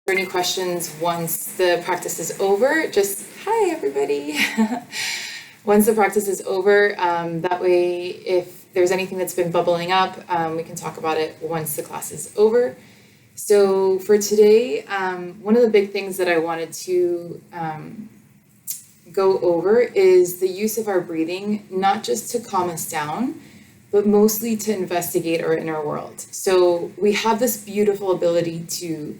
any questions once the practice is over. Just hi everybody. Once the practice is over, that way if there's anything that's been bubbling up, we can talk about it once the class is over. So for today, one of the big things that I wanted to go over is the use of our breathing, not just to calm us down, but mostly to investigate our inner world. So we have this beautiful ability to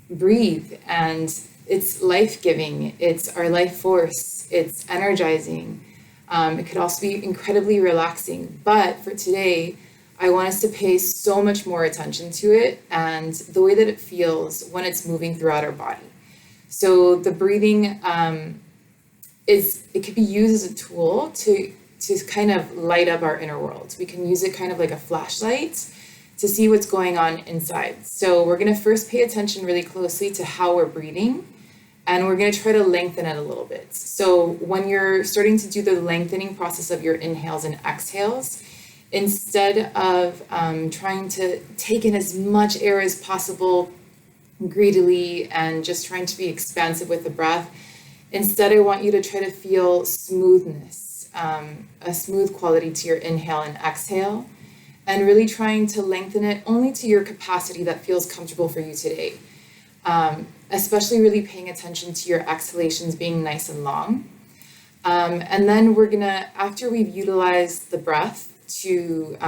breathe, and it's life-giving, it's our life force, it's energizing. It could also be incredibly relaxing, but for today, I want us to pay so much more attention to it and the way that it feels when it's moving throughout our body. So the breathing it could be used as a tool to kind of light up our inner world. We can use it kind of like a flashlight to see what's going on inside. So we're going to first pay attention really closely to how we're breathing, and we're going to try to lengthen it a little bit. So when you're starting to do the lengthening process of your inhales and exhales, instead of trying to take in as much air as possible greedily and just trying to be expansive with the breath, instead I want you to try to feel smoothness, a smooth quality to your inhale and exhale, and really trying to lengthen it only to your capacity that feels comfortable for you today. Especially really paying attention to your exhalations being nice and long. And then we're gonna, after we've utilized the breath to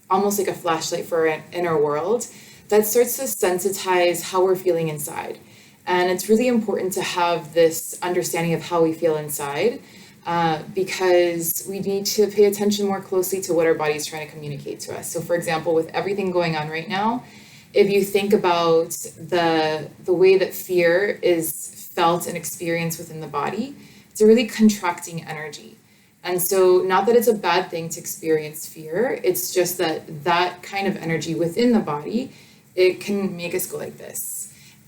almost like a flashlight for our inner world, that starts to sensitize how we're feeling inside. And it's really important to have this understanding of how we feel inside, because we need to pay attention more closely to what our body is trying to communicate to us. So for example, with everything going on right now, if you think about the way that fear is felt and experienced within the body, it's a really contracting energy. And so not that it's a bad thing to experience fear, it's just that kind of energy within the body, it can make us go like this.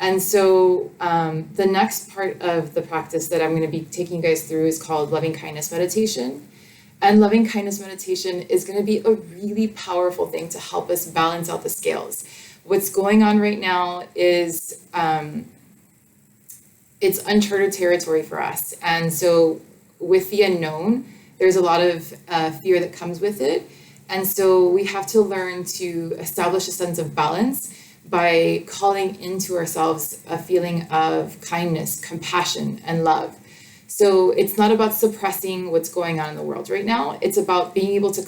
And so the next part of the practice that I'm going to be taking you guys through is called loving kindness meditation. And loving kindness meditation is going to be a really powerful thing to help us balance out the scales. What's going on right now is it's uncharted territory for us. And so with the unknown, there's a lot of fear that comes with it. And so we have to learn to establish a sense of balance by calling into ourselves a feeling of kindness, compassion, and love. So it's not about suppressing what's going on in the world right now. It's about being able to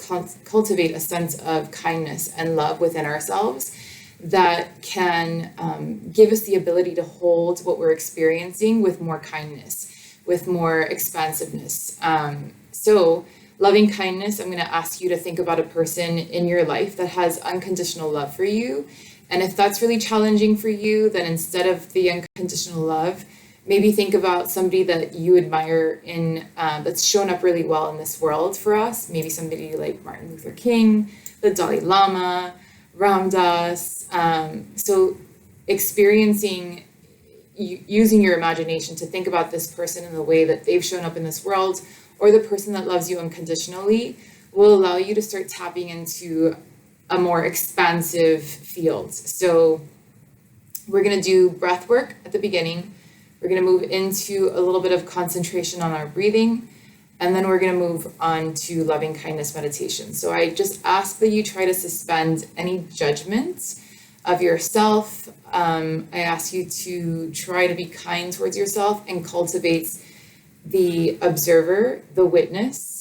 cultivate a sense of kindness and love within ourselves that can give us the ability to hold what we're experiencing with more kindness, with more expansiveness. So loving kindness, I'm going to ask you to think about a person in your life that has unconditional love for you. And if that's really challenging for you, then instead of the unconditional love, maybe think about somebody that you admire that's shown up really well in this world for us. Maybe somebody like Martin Luther King, the Dalai Lama, Ram Dass. So experiencing, using your imagination to think about this person in the way that they've shown up in this world, or the person that loves you unconditionally, will allow you to start tapping into a more expansive field. So we're going to do breath work at the beginning. We're going to move into a little bit of concentration on our breathing, and then we're going to move on to loving kindness meditation. So I just ask that you try to suspend any judgment of yourself. I ask you to try to be kind towards yourself and cultivate the observer, the witness.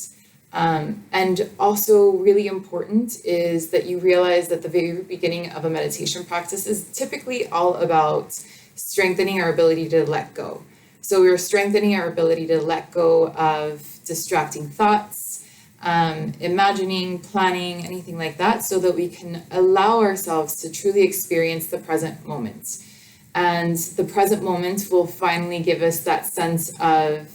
And also really important is that you realize that the very beginning of a meditation practice is typically all about strengthening our ability to let go. So we're strengthening our ability to let go of distracting thoughts, imagining, planning, anything like that, so that we can allow ourselves to truly experience the present moment. And the present moment will finally give us that sense of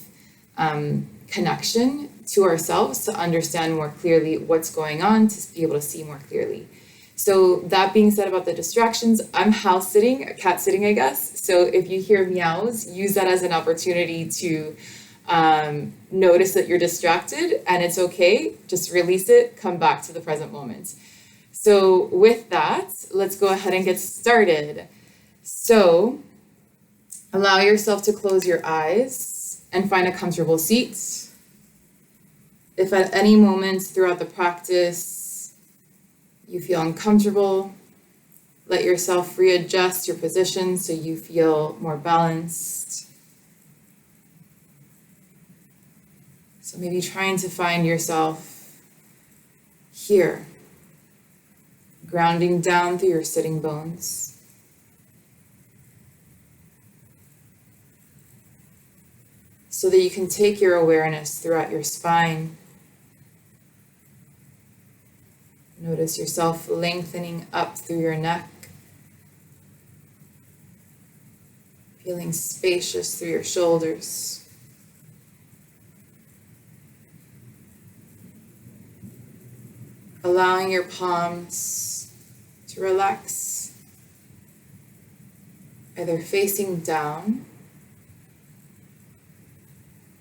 connection to ourselves, to understand more clearly what's going on, to be able to see more clearly. So that being said about the distractions, I'm house sitting, cat sitting, I guess. So if you hear meows, use that as an opportunity to notice that you're distracted, and it's okay. Just release it, come back to the present moment. So with that, let's go ahead and get started. So allow yourself to close your eyes and find a comfortable seat. If at any moment throughout the practice you feel uncomfortable, let yourself readjust your position so you feel more balanced. So maybe trying to find yourself here, grounding down through your sitting bones. So that you can take your awareness throughout your spine. Notice yourself lengthening up through your neck, feeling spacious through your shoulders. Allowing your palms to relax, either facing down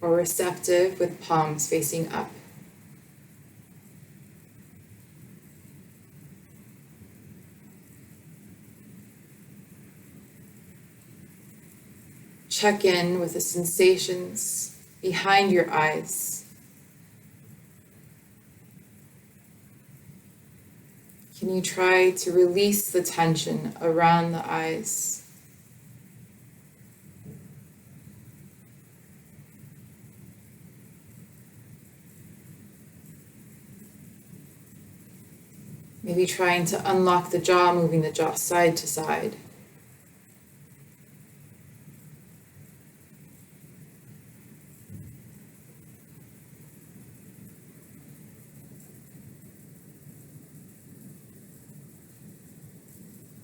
or receptive with palms facing up. Check in with the sensations behind your eyes. Can you try to release the tension around the eyes? Maybe trying to unlock the jaw, moving the jaw side to side.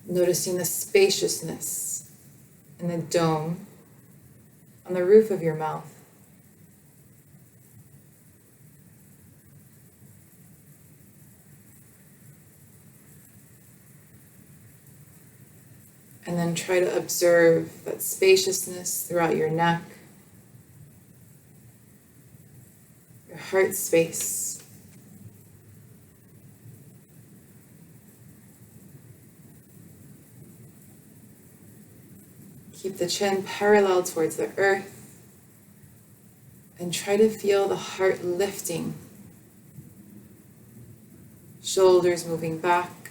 Noticing the spaciousness in the dome on the roof of your mouth. And then try to observe that spaciousness throughout your neck, your heart space. Keep the chin parallel towards the earth and try to feel the heart lifting, shoulders moving back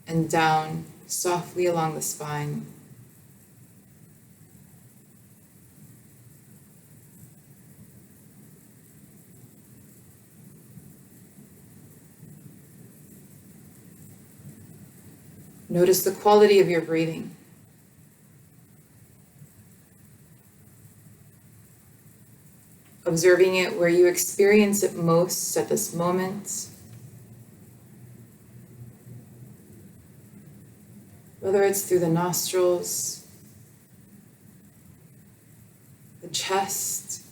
and down softly along the spine. Notice the quality of your breathing. Observing it where you experience it most at this moment. Whether it's through the nostrils, the chest,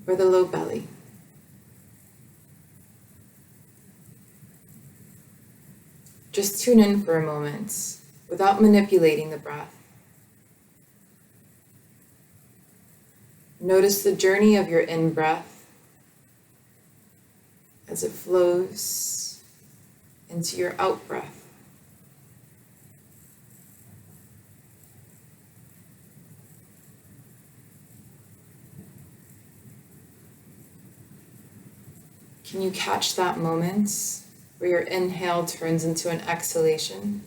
or the low belly. Just tune in for a moment without manipulating the breath. Notice the journey of your in-breath as it flows into your out-breath. Can you catch that moment where your inhale turns into an exhalation?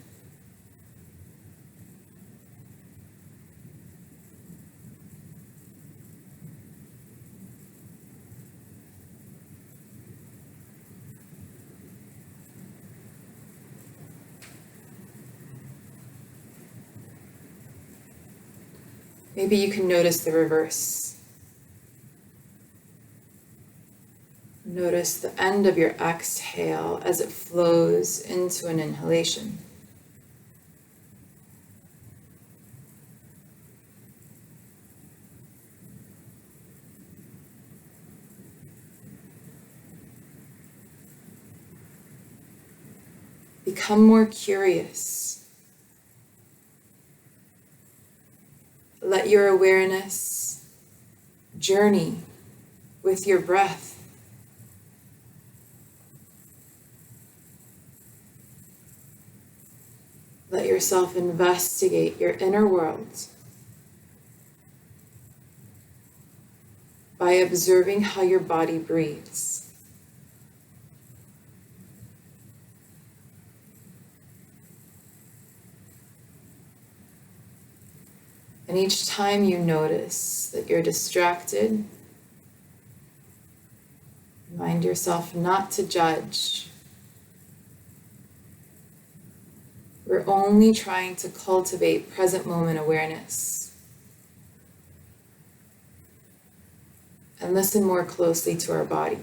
Maybe you can notice the reverse. Notice the end of your exhale as it flows into an inhalation. Become more curious. Let your awareness journey with your breath. Let yourself investigate your inner world by observing how your body breathes. And each time you notice that you're distracted, remind yourself not to judge. We're only trying to cultivate present moment awareness and listen more closely to our body.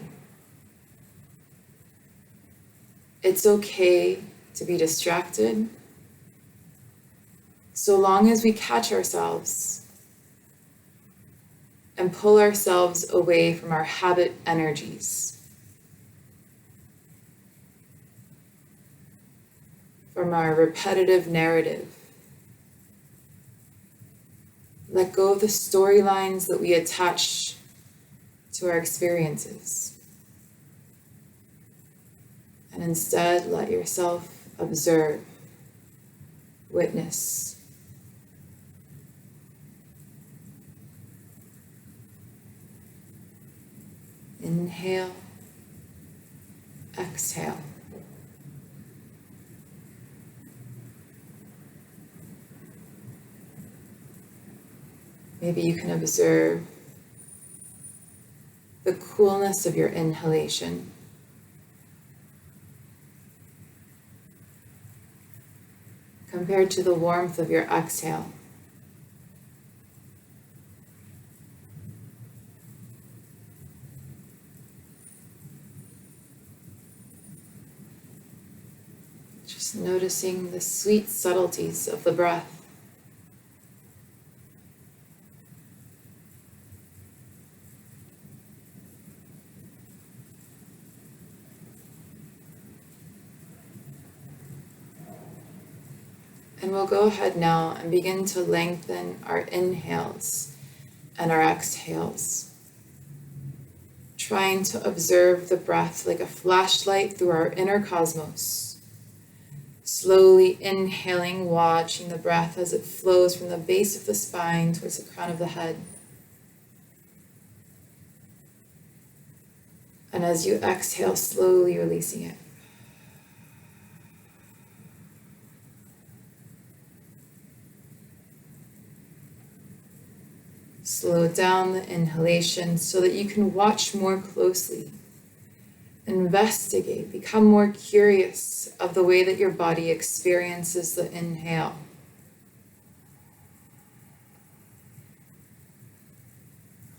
It's okay to be distracted, so long as we catch ourselves and pull ourselves away from our habit energies, from our repetitive narrative. Let go of the storylines that we attach to our experiences. And instead, let yourself observe, witness. Inhale, exhale. Maybe you can observe the coolness of your inhalation compared to the warmth of your exhale. Just noticing the sweet subtleties of the breath. And we'll go ahead now and begin to lengthen our inhales and our exhales, trying to observe the breath like a flashlight through our inner cosmos. Slowly inhaling, watching the breath as it flows from the base of the spine towards the crown of the head. And as you exhale, slowly releasing it. Slow down the inhalation so that you can watch more closely. Investigate, become more curious of the way that your body experiences the inhale.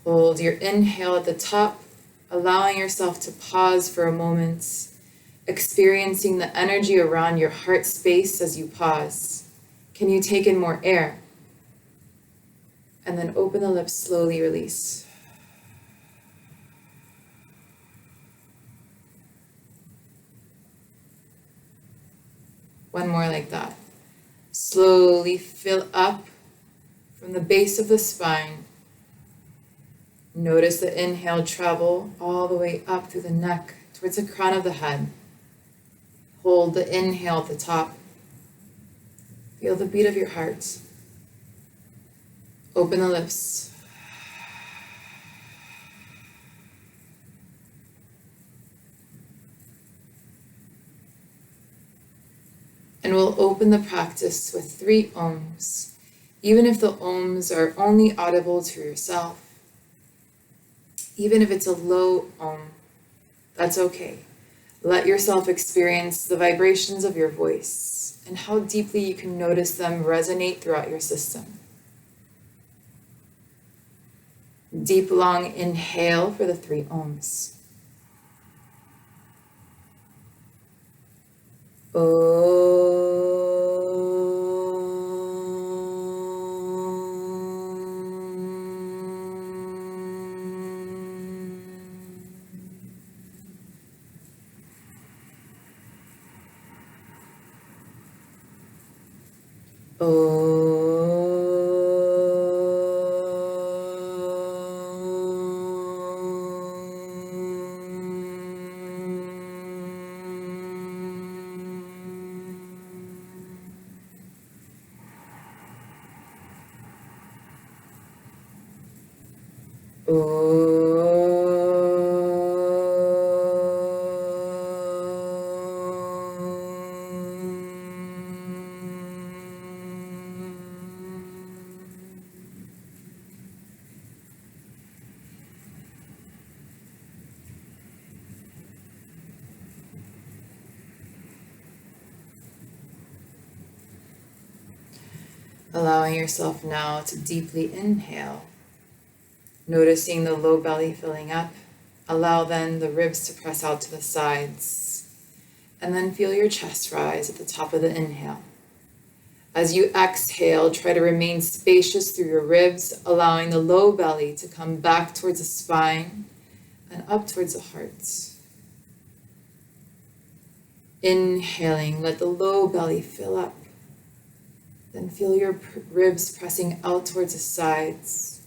Hold your inhale at the top, allowing yourself to pause for a moment, experiencing the energy around your heart space as you pause. Can you take in more air? And then open the lips, slowly release. One more like that. Slowly fill up from the base of the spine. Notice the inhale travel all the way up through the neck towards the crown of the head. Hold the inhale at the top. Feel the beat of your heart. Open the lips. And we'll open the practice with 3 ohms, even if the ohms are only audible to yourself. Even if it's a low ohm, that's okay. Let yourself experience the vibrations of your voice and how deeply you can notice them resonate throughout your system. Deep, long inhale for the 3 ohms. Allowing yourself now to deeply inhale, noticing the low belly filling up. Allow then the ribs to press out to the sides, and then feel your chest rise at the top of the inhale. As you exhale, try to remain spacious through your ribs, allowing the low belly to come back towards the spine and up towards the heart. Inhaling, let the low belly fill up. Then feel your ribs pressing out towards the sides.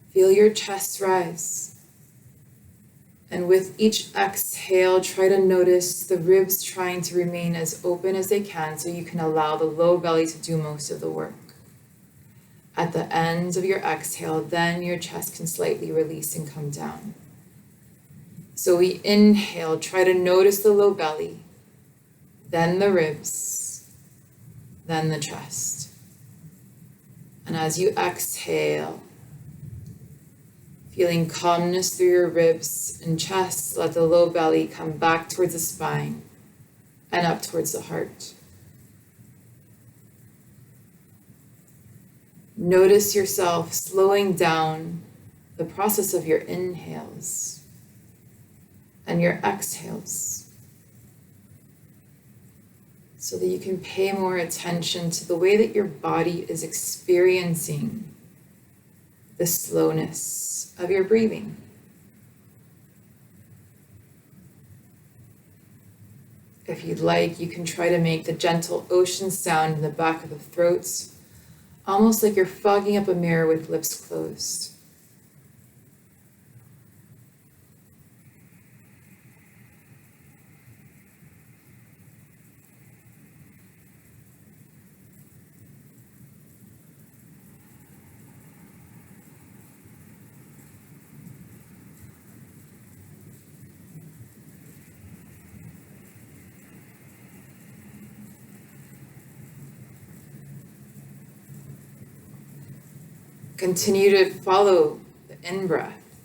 Feel your chest rise. And with each exhale, try to notice the ribs trying to remain as open as they can so you can allow the low belly to do most of the work. At the ends of your exhale, then your chest can slightly release and come down. So we inhale, try to notice the low belly, then the ribs, then the chest. And as you exhale, feeling calmness through your ribs and chest, let the low belly come back towards the spine and up towards the heart. Notice yourself slowing down the process of your inhales and your exhales, so that you can pay more attention to the way that your body is experiencing the slowness of your breathing. If you'd like, you can try to make the gentle ocean sound in the back of the throat, almost like you're fogging up a mirror with lips closed. Continue to follow the in-breath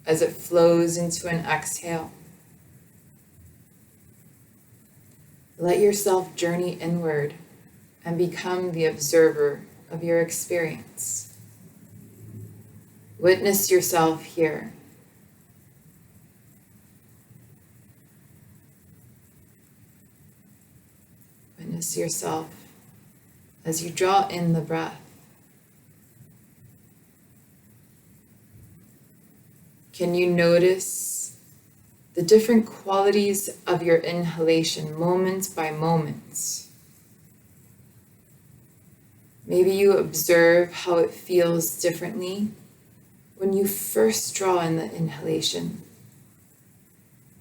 as it flows into an exhale. Let yourself journey inward and become the observer of your experience. Witness yourself here. Witness yourself as you draw in the breath. Can you notice the different qualities of your inhalation moment by moment? Maybe you observe how it feels differently when you first draw in the inhalation,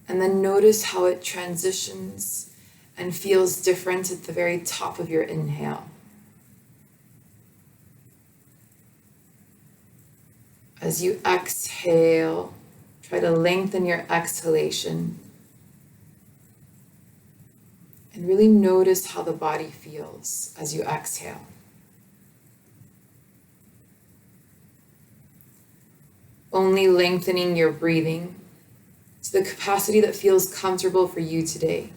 and then notice how it transitions and feels different at the very top of your inhale. As you exhale, try to lengthen your exhalation and really notice how the body feels as you exhale. Only lengthening your breathing to the capacity that feels comfortable for you today.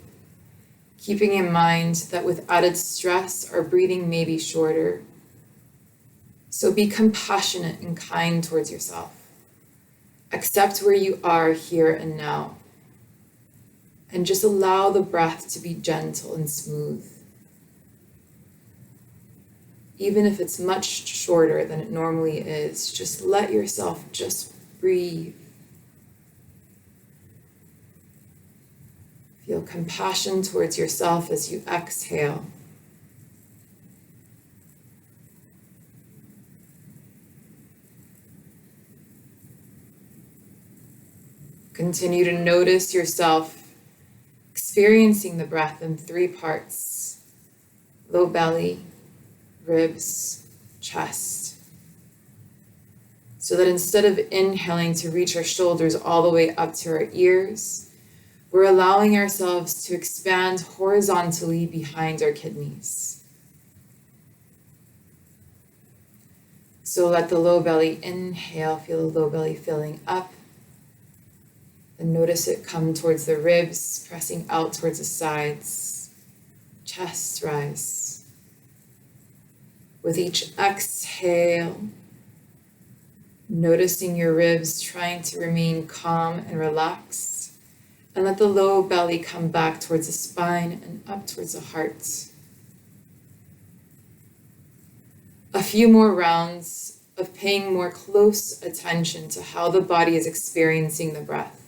Keeping in mind that with added stress, our breathing may be shorter. So be compassionate and kind towards yourself. Accept where you are here and now. And just allow the breath to be gentle and smooth. Even if it's much shorter than it normally is, just let yourself just breathe. Feel compassion towards yourself as you exhale. Continue to notice yourself experiencing the breath in 3 parts: low belly, ribs, chest. So that instead of inhaling to reach our shoulders all the way up to our ears, we're allowing ourselves to expand horizontally behind our kidneys. So let the low belly inhale, feel the low belly filling up. And notice it come towards the ribs, pressing out towards the sides. Chest rise. With each exhale, noticing your ribs trying to remain calm and relaxed. And let the low belly come back towards the spine and up towards the heart. A few more rounds of paying more close attention to how the body is experiencing the breath.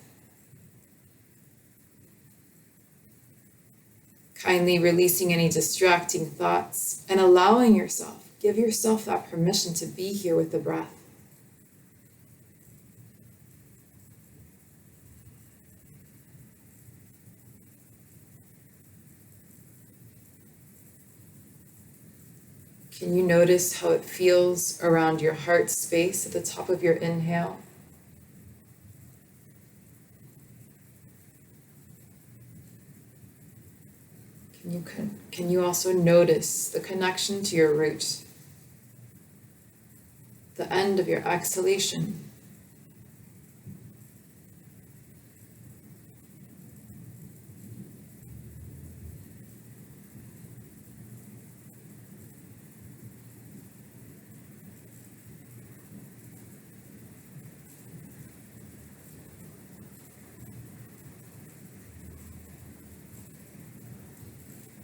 Kindly releasing any distracting thoughts and allowing yourself, give yourself that permission to be here with the breath. Can you notice how it feels around your heart space at the top of your inhale? Can you also notice the connection to your root, the end of your exhalation?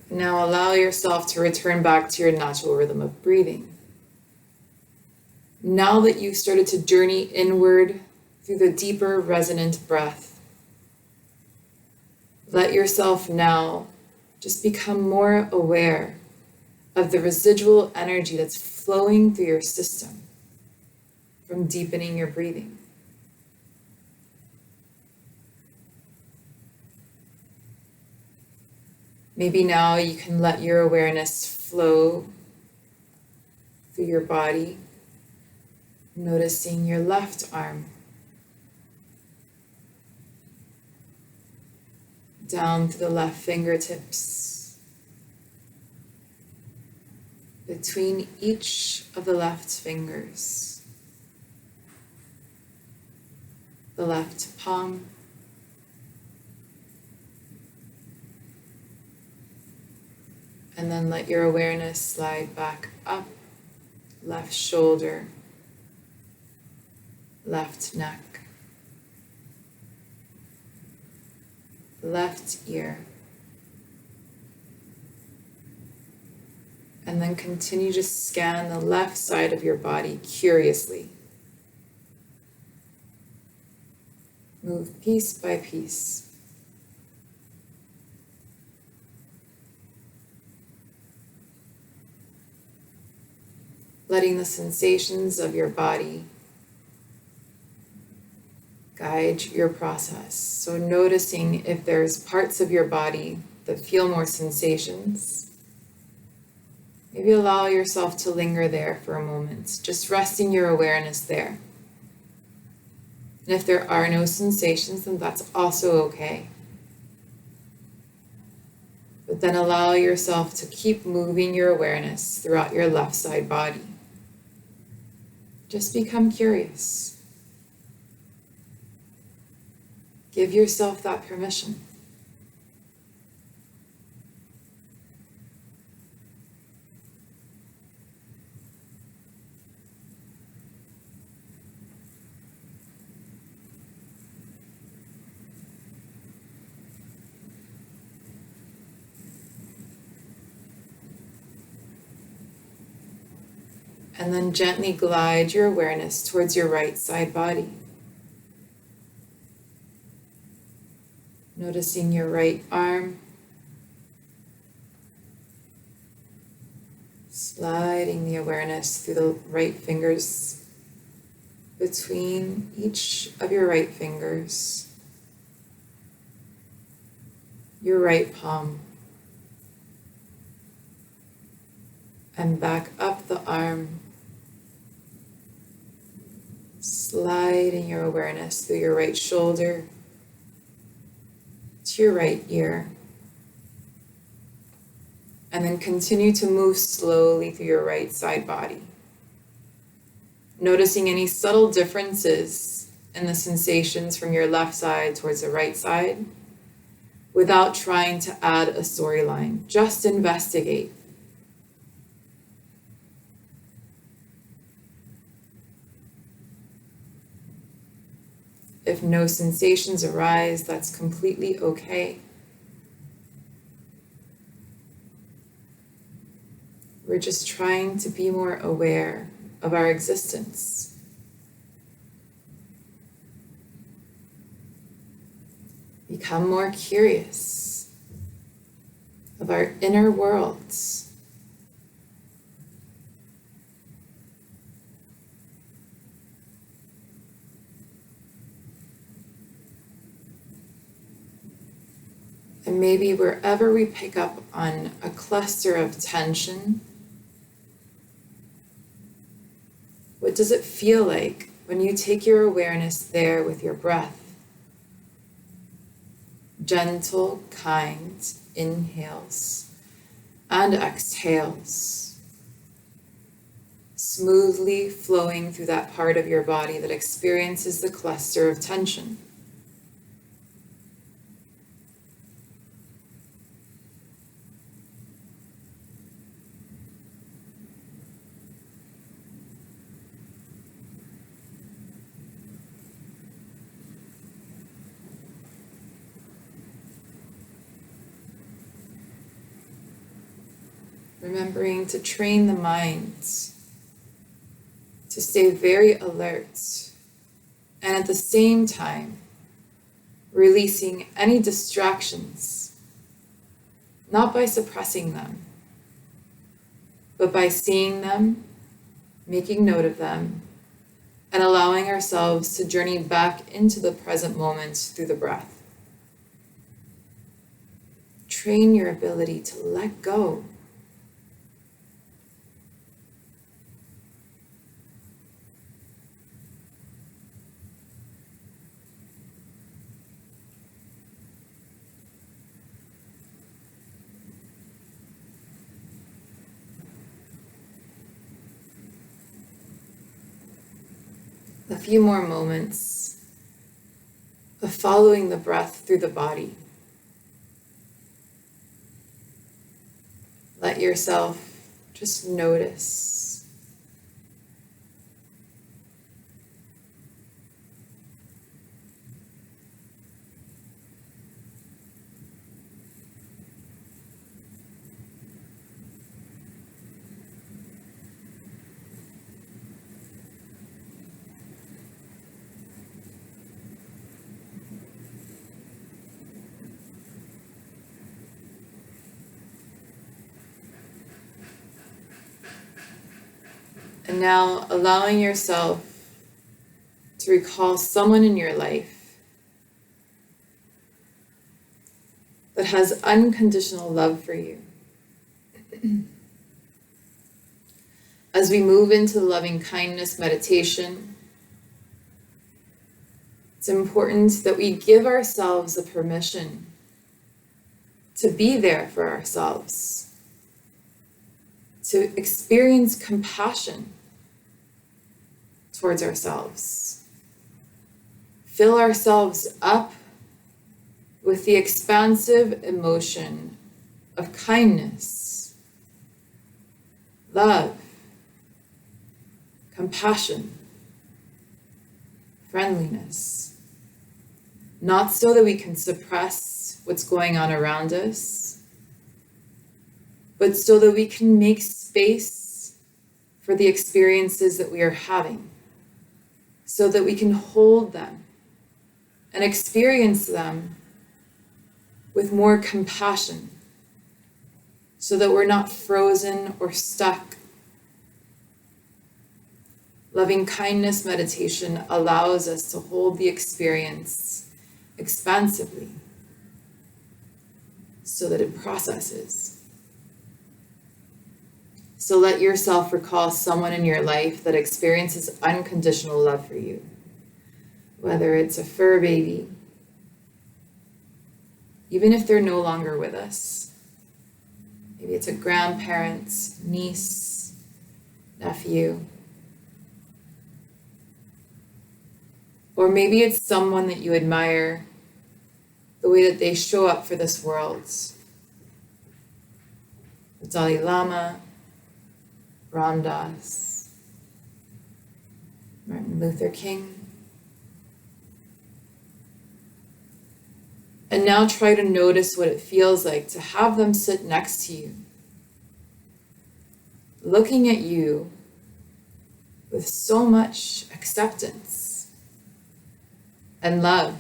Now allow yourself to return back to your natural rhythm of breathing. Now that you've started to journey inward through the deeper resonant breath, let yourself now just become more aware of the residual energy that's flowing through your system from deepening your breathing. Maybe now you can let your awareness flow through your body, noticing your left arm, down to the left fingertips, between each of the left fingers, the left palm, and then let your awareness slide back up, left shoulder, left neck, left ear. And then continue to scan the left side of your body curiously. Move piece by piece. Letting the sensations of your body guide your process. So noticing if there's parts of your body that feel more sensations, maybe allow yourself to linger there for a moment, just resting your awareness there. And if there are no sensations, then that's also okay. But then allow yourself to keep moving your awareness throughout your left side body. Just become curious. Give yourself that permission. And then gently glide your awareness towards your right side body. Noticing your right arm, sliding the awareness through the right fingers, between each of your right fingers, your right palm, and back up the arm, Sliding your awareness through your right shoulder to your right ear. And then continue to move slowly through your right side body. Noticing any subtle differences in the sensations from your left side towards the right side without trying to add a storyline. Just investigate. If no sensations arise, that's completely okay. We're just trying to be more aware of our existence. Become more curious of our inner worlds. And maybe wherever we pick up on a cluster of tension, what does it feel like when you take your awareness there with your breath? Gentle, kind inhales and exhales, smoothly flowing through that part of your body that experiences the cluster of tension. Remembering to train the mind to stay very alert, and at the same time, releasing any distractions, not by suppressing them, but by seeing them, making note of them, and allowing ourselves to journey back into the present moment through the breath. Train your ability to let go. A few more moments of following the breath through the body. Let yourself just notice. And now allowing yourself to recall someone in your life that has unconditional love for you. As we move into the loving kindness meditation, it's important that we give ourselves the permission to be there for ourselves, to experience compassion towards ourselves. Fill ourselves up with the expansive emotion of kindness, love, compassion, friendliness. Not so that we can suppress what's going on around us, but so that we can make space for the experiences that we are having, so that we can hold them and experience them with more compassion, so that we're not frozen or stuck. Loving kindness meditation allows us to hold the experience expansively so that it processes. So let yourself recall someone in your life that experiences unconditional love for you. whether it's a fur baby, even if they're no longer with us. Maybe it's a grandparent, niece, nephew. Or maybe it's someone that you admire, the way that they show up for this world. The Dalai Lama, Ram Dass, Martin Luther King. And now try to notice what it feels like to have them sit next to you, looking at you with so much acceptance and love.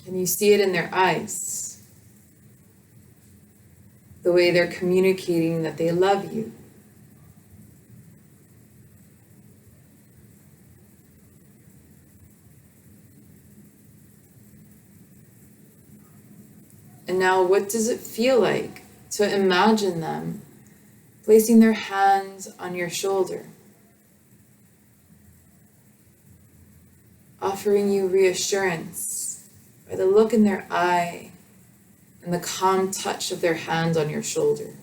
Can you see it in their eyes? The way they're communicating that they love you. And now, what does it feel like to imagine them placing their hands on your shoulder, offering you reassurance by the look in their eye and the calm touch of their hand on your shoulder?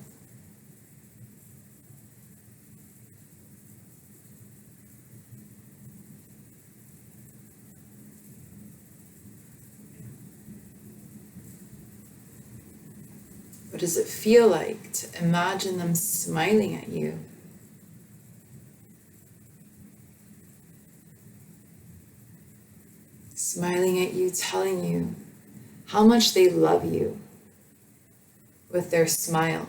What does it feel like to imagine them smiling at you? Smiling at you, telling you how much they love you with their smile.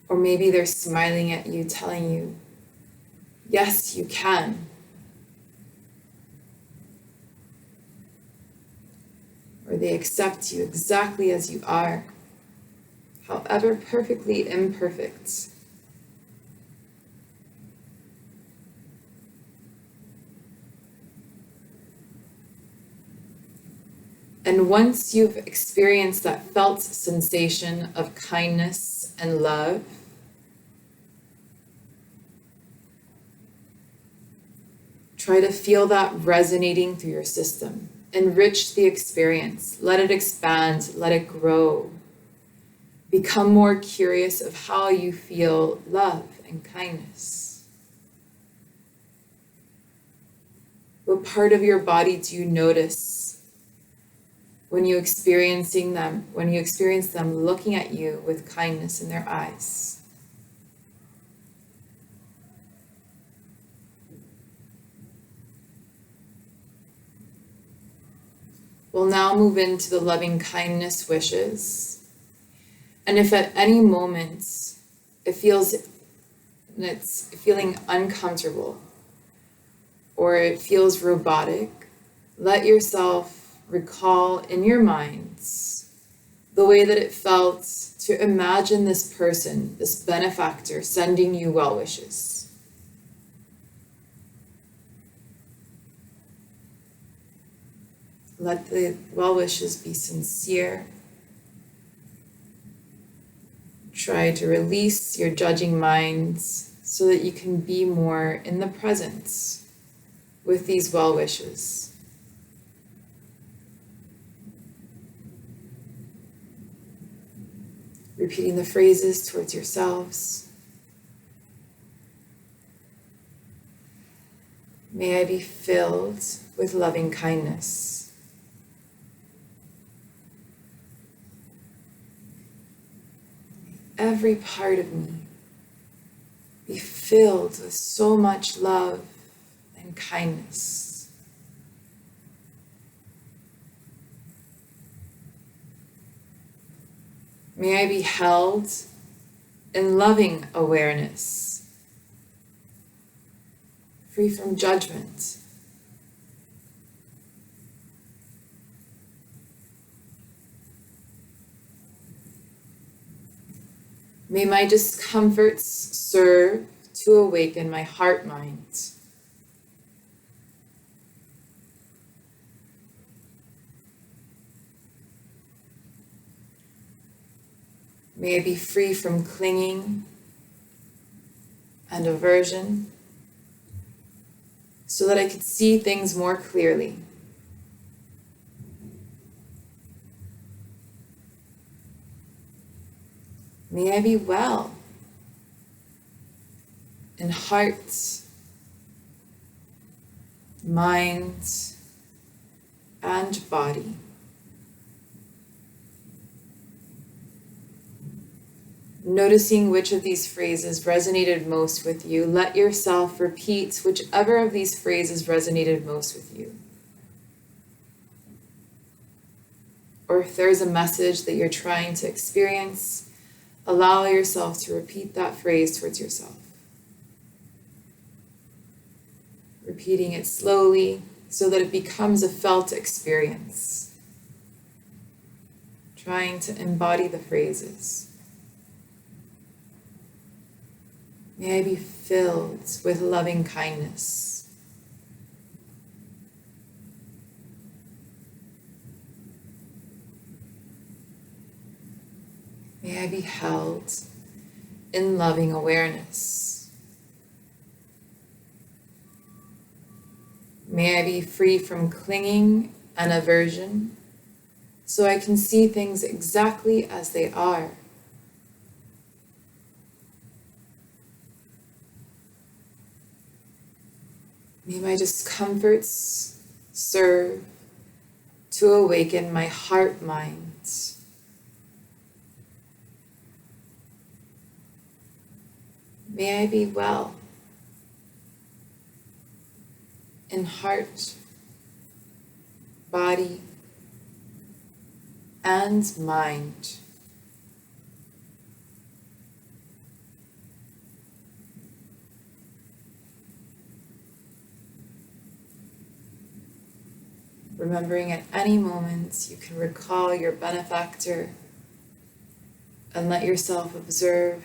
Or maybe they're smiling at you, telling you, yes, you can. Or they accept you exactly as you are, however perfectly imperfect. And once you've experienced that felt sensation of kindness and love, try to feel that resonating through your system. Enrich the experience. Let it expand. Let it grow. Become more curious of how you feel love and kindness. What part of your body do you notice when you experience them looking at you with kindness in their eyes? We'll now move into the loving kindness wishes. And if at any moment it's feeling uncomfortable or it feels robotic, let yourself recall in your minds the way that it felt to imagine this person, this benefactor, sending you well wishes. Let the well wishes be sincere. Try to release your judging minds so that you can be more in the present with these well wishes. Repeating the phrases towards yourselves. May I be filled with loving kindness. Every part of me be filled with so much love and kindness. May I be held in loving awareness, free from judgment. May my discomforts serve to awaken my heart-mind. May I be free from clinging and aversion. so that I could see things more clearly. May I be well in heart, mind, and body. Noticing which of these phrases resonated most with you, let yourself repeat whichever of these phrases resonated most with you. Or if there's a message that you're trying to experience, allow yourself to repeat that phrase towards yourself. Repeating it slowly so that it becomes a felt experience. Trying to embody the phrases. May I be filled with loving kindness. May I be held in loving awareness. May I be free from clinging and aversion, so I can see things exactly as they are. May my discomforts serve to awaken my heart mind. May I be well in heart, body, and mind. Remembering at any moment you can recall your benefactor and let yourself observe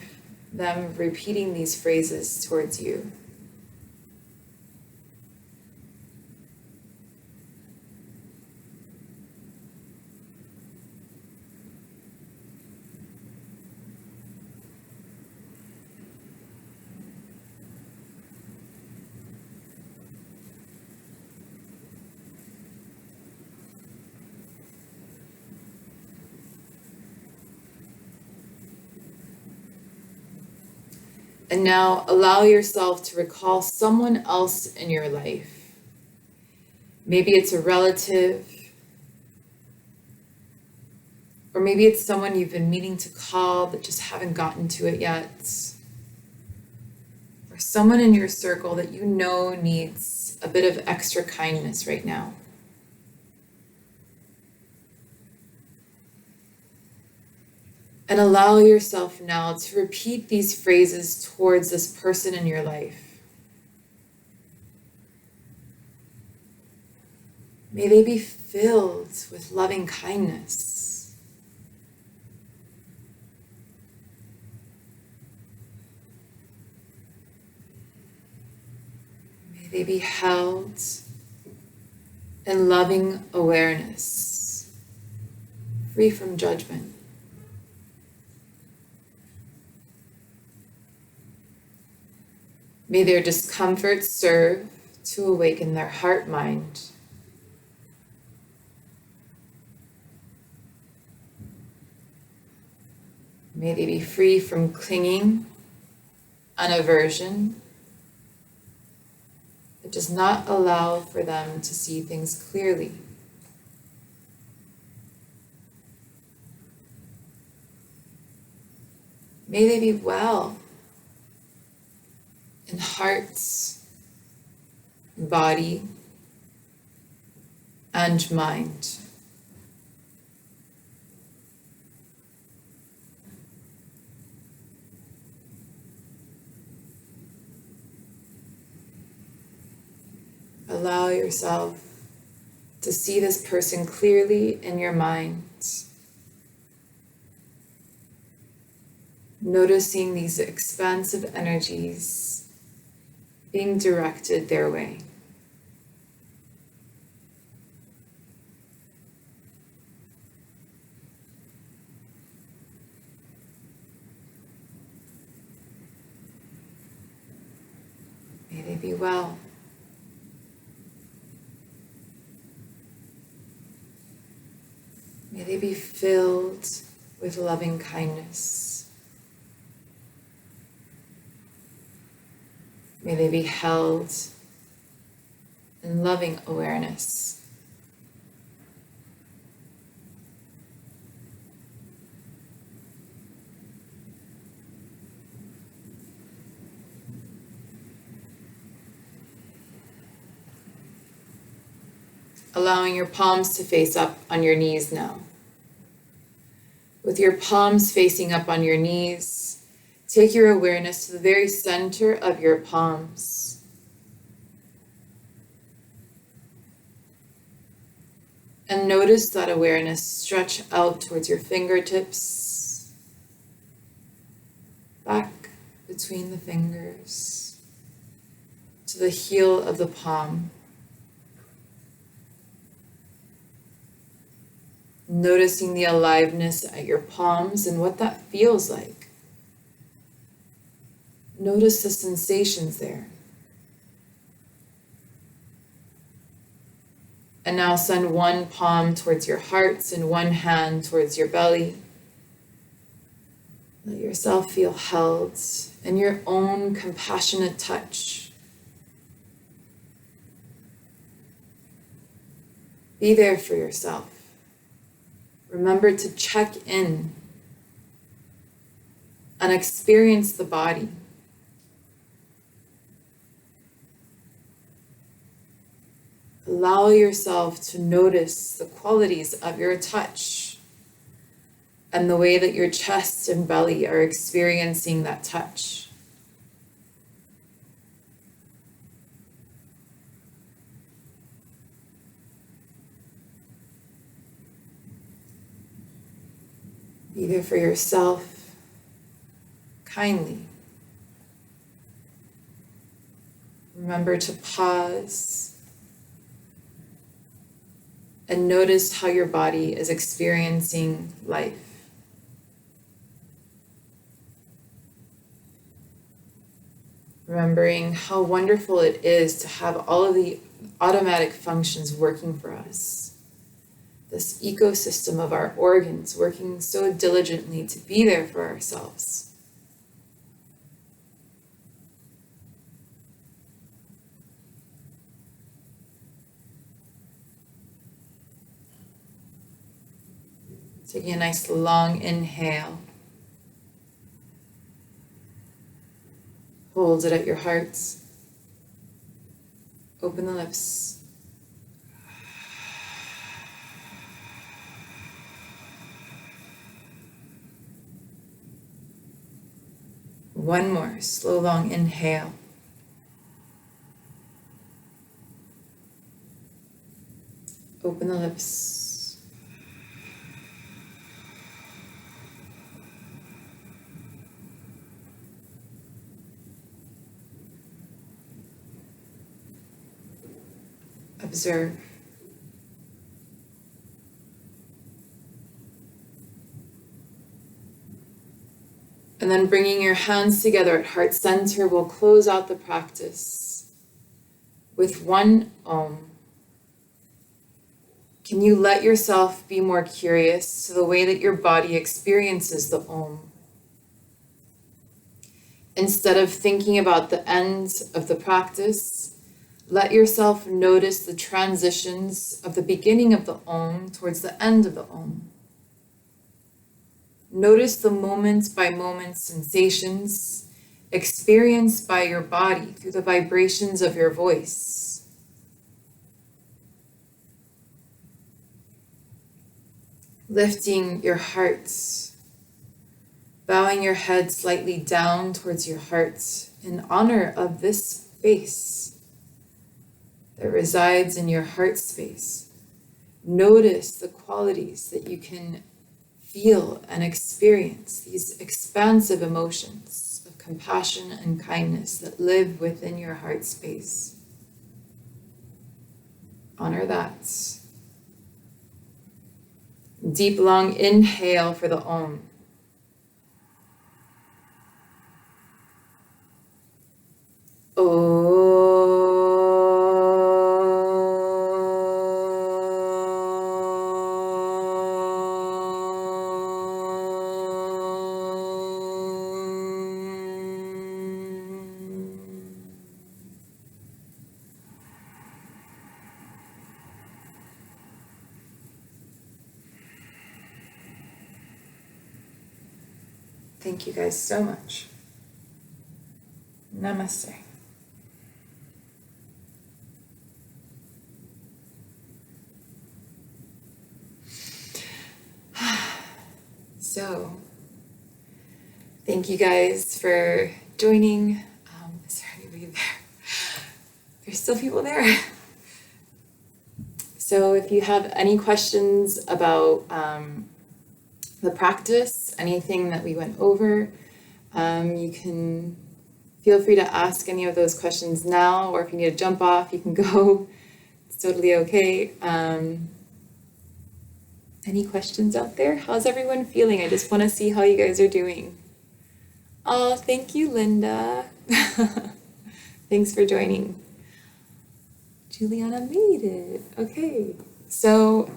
them repeating these phrases towards you. And now allow yourself to recall someone else in your life. Maybe it's a relative, or maybe it's someone you've been meaning to call but just haven't gotten to it yet. Or someone in your circle that you know needs a bit of extra kindness right now. And allow yourself now to repeat these phrases towards this person in your life. May they be filled with loving kindness. May they be held in loving awareness, free from judgment. May their discomfort serve to awaken their heart mind. May they be free from clinging and aversion that does not allow for them to see things clearly. May they be well in heart, body, and mind. Allow yourself to see this person clearly in your mind. Noticing these expansive energies being directed their way. May they be well May they be filled with loving kindness. May they be held in loving awareness. Allowing your palms to face up on your knees now. With your palms facing up on your knees, take your awareness to the very center of your palms. And notice that awareness stretch out towards your fingertips, back between the fingers, to the heel of the palm. Noticing the aliveness at your palms and what that feels like. Notice the sensations there. And now send one palm towards your hearts and one hand towards your belly. Let yourself feel held in your own compassionate touch. Be there for yourself. Remember to check in and experience the body. Allow yourself to notice the qualities of your touch and the way that your chest and belly are experiencing that touch. Be there for yourself kindly. Remember to pause and notice how your body is experiencing life. Remembering how wonderful it is to have all of the automatic functions working for us. This ecosystem of our organs working so diligently to be there for ourselves. Taking a nice long inhale. Hold it at your heart. Open the lips. One more slow, long inhale. Open the lips. Observe. And then bringing your hands together at heart center, we'll close out the practice with one Om. Can you let yourself be more curious to the way that your body experiences the Om? Instead of thinking about the end of the practice, let yourself notice the transitions of the beginning of the Om towards the end of the Om. Notice the moment by moment sensations experienced by your body through the vibrations of your voice. Lifting your heart, bowing your head slightly down towards your heart in honor of this space that resides in your heart space. Notice the qualities that you can feel and experience, these expansive emotions of compassion and kindness that live within your heart space. Honor that. Deep, long inhale for the Om. Thank you guys so much. Namaste. So, thank you guys for joining. Is there anybody there? There's still people there. So if you have any questions about the practice, anything that we went over, you can feel free to ask any of those questions now, or if you need to jump off, you can go. It's totally okay. Any questions out there? How's everyone feeling? I just want to see how you guys are doing. Oh, thank you, Linda. Thanks for joining. Juliana made it. Okay. So,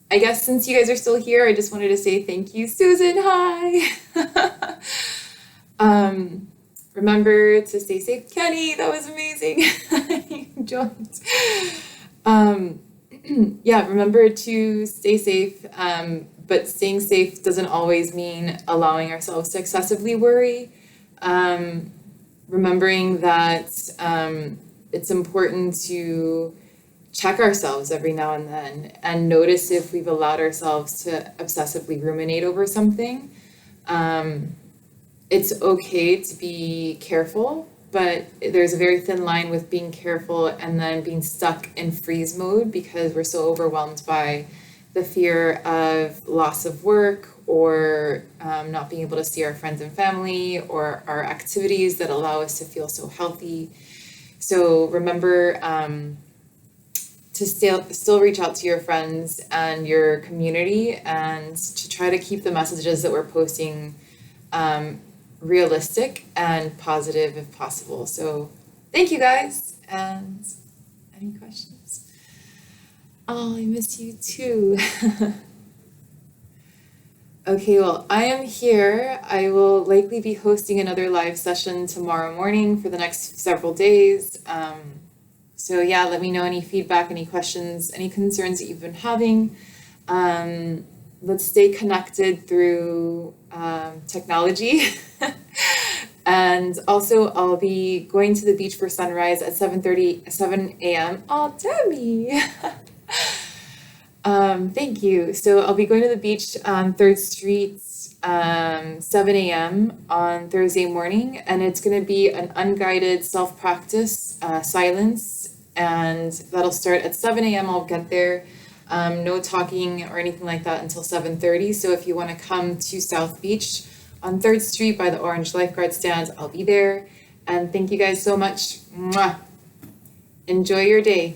I guess since you guys are still here, I just wanted to say thank you. Susan, hi. Remember to stay safe. Kenny, that was amazing. You joined. Yeah, remember to stay safe, but staying safe doesn't always mean allowing ourselves to excessively worry. Remembering that it's important to check ourselves every now and then and notice if we've allowed ourselves to obsessively ruminate over something. It's okay to be careful, but there's a very thin line with being careful and then being stuck in freeze mode because we're so overwhelmed by the fear of loss of work or not being able to see our friends and family or our activities that allow us to feel so healthy. So remember to still reach out to your friends and your community and to try to keep the messages that we're posting realistic and positive if possible. So thank you guys. And any questions? Oh, I miss you too. Okay, well, I am here. I will likely be hosting another live session tomorrow morning for the next several days. So yeah, let me know any feedback, any questions, any concerns that you've been having. Let's stay connected through technology. And also I'll be going to the beach for sunrise at 7 a.m. Oh, Demi! Thank you. So I'll be going to the beach on 3rd Street, 7 a.m. on Thursday morning, and it's going to be an unguided self-practice, silence, and that'll start at 7 a.m. I'll get there. No talking or anything like that until 7:30. So if you want to come to South Beach on 3rd Street by the Orange Lifeguard stand, I'll be there. And thank you guys so much. Mwah. Enjoy your day.